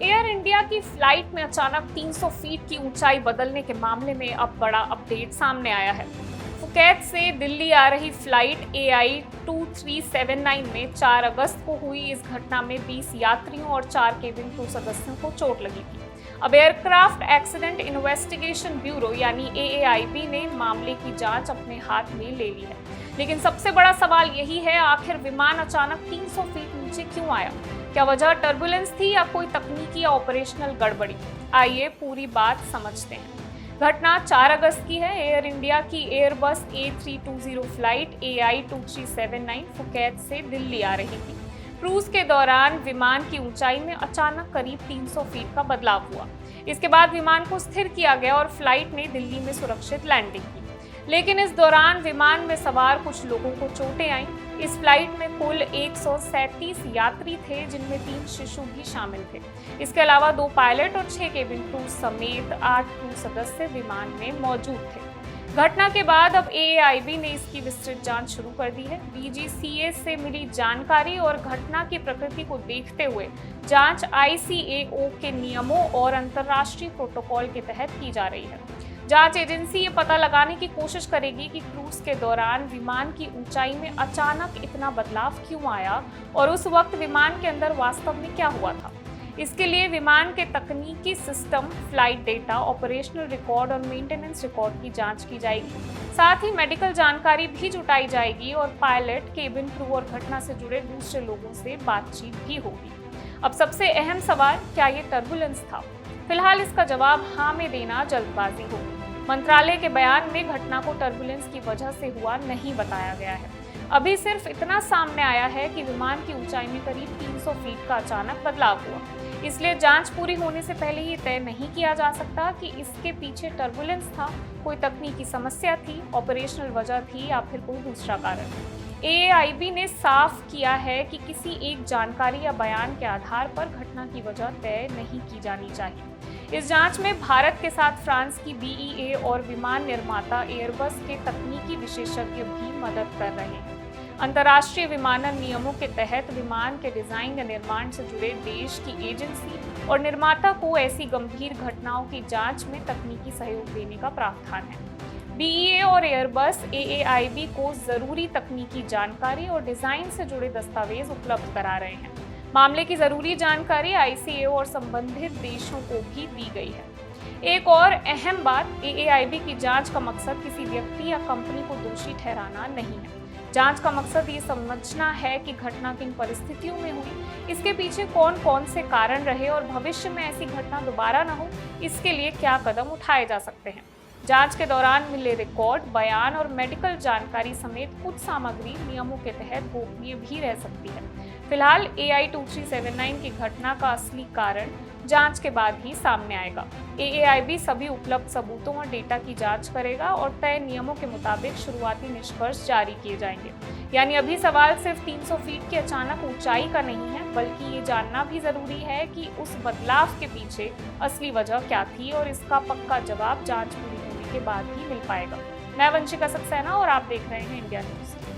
Air India की flight में अचानक 300 फीट की ऊंचाई बदलने के मामले में अब बड़ा अपडेट सामने आया है। फुकेत से दिल्ली आ रही फ्लाइट AI 2379 में 4 अगस्त को हुई इस घटना में 20 यात्रियों और 4 केबिन क्रू सदस्यों को चोट लगी थी। अब एयरक्राफ्ट एक्सीडेंट इन्वेस्टिगेशन ब्यूरो यानी AAIB ने मामले की जांच अपने हाथ में ले ली है। लेकिन सबसे बड़ा सवाल यही है, आखिर विमान अचानक 300 फीट नीचे क्यों आया? क्या वजह टर्बुलेंस थी या कोई तकनीकी या ऑपरेशनल गड़बड़ी? आइए पूरी बात समझते हैं। घटना 4 अगस्त की है। एयर इंडिया की Airbus A320 flight AI 2379 Phuket से दिल्ली आ रही थी। क्रूज के दौरान विमान की ऊंचाई में अचानक करीब 300 फीट का बदलाव हुआ। इसके बाद विमान को स्थिर किया गया और फ्लाइट ने दिल्ली में सुरक्षित लैंडिंग की। लेकिन इस दौरान विमान में सवार कुछ लोगों को चोटें आईं। इस फ्लाइट में कुल 137 यात्री थे, जिनमें 3 शिशु भी शामिल थे। इसके अलावा 2 पायलट और 6 केबिन क्रू समेत 8 क्रू सदस्य विमान में मौजूद थे। घटना के बाद अब AAIB ने इसकी विस्तृत जांच शुरू कर दी है। DGCA से मिली जानकारी और घटना की प्रकृति को देखते हुए जांच ICAO के नियमों और अंतर्राष्ट्रीय प्रोटोकॉल के तहत की जा रही है। जांच एजेंसी ये पता लगाने की कोशिश करेगी कि क्रूज के दौरान विमान की ऊंचाई में अचानक इतना बदलाव क्यों आया और उस वक्त विमान के अंदर वास्तव में क्या हुआ था। इसके लिए विमान के तकनीकी system, flight data, operational record और मेंटेनेंस रिकॉर्ड की जांच की जाएगी। साथ ही मेडिकल जानकारी भी जुटाई जाएगी और पायलट, केबिन क्रू और घटना से जुड़े दूसरे लोगों से बातचीत भी होगी। अब सबसे अहम सवाल, क्या ये टर्बुलेंस था? फिलहाल इसका जवाब हाँ में देना जल्दबाजी होगी। मंत्रालय के बयान में घटना को टर्बुलेंस की वजह से हुआ नहीं बताया गया है। अभी सिर्फ इतना सामने आया है कि विमान की ऊंचाई में करीब 300 फीट का अचानक बदलाव हुआ। इसलिए जांच पूरी होने से पहले ये तय नहीं किया जा सकता कि इसके पीछे टर्बुलेंस था, कोई तकनीकी समस्या थी, ऑपरेशनल वजह थी या फिर कोई दूसरा कारण। AAIB ने साफ किया है कि किसी एक जानकारी या बयान के आधार पर घटना की वजह तय नहीं की जानी चाहिए। इस जांच में भारत के साथ फ्रांस की BEA और विमान निर्माता एयरबस के तकनीकी विशेषज्ञ भी मदद कर रहे हैं। अंतर्राष्ट्रीय विमानन नियमों के तहत विमान के डिजाइन या निर्माण से जुड़े देश की एजेंसी और निर्माता को ऐसी गंभीर घटनाओं की जांच में तकनीकी सहयोग देने का प्रावधान है। BEA और एयरबस AAIB को जरूरी तकनीकी जानकारी और डिजाइन से जुड़े दस्तावेज उपलब्ध करा रहे हैं। मामले की जरूरी जानकारी ICAO और संबंधित देशों को भी दी गई है। एक और अहम बात, AAIB की जांच का मकसद किसी व्यक्ति या कंपनी को दोषी ठहराना नहीं है। जांच का मकसद ये समझना है कि घटना किन परिस्थितियों में हुई, इसके पीछे कौन कौन से कारण रहे और भविष्य में ऐसी घटना दोबारा न हो, इसके लिए क्या कदम उठाए जा सकते हैं। जांच के दौरान मिले रिकॉर्ड, बयान और मेडिकल जानकारी समेत कुछ सामग्री नियमों के तहत गोपनीय भी रह सकती है। फिलहाल AI 2379 की घटना का असली कारण जांच के बाद ही सामने आएगा। AAIB सभी उपलब्ध सबूतों और डेटा की जांच करेगा और तय नियमों के मुताबिक शुरुआती निष्कर्ष जारी किए जाएंगे। यानी अभी सवाल सिर्फ 300 फीट की अचानक ऊंचाई का नहीं है, बल्कि ये जानना भी जरूरी है कि उस बदलाव के पीछे असली वजह क्या थी और इसका पक्का जवाब जांच पूरी होने के बाद ही मिल पाएगा। मैं वंशिका सक्सेना और आप देख रहे हैं इंडिया न्यूज़।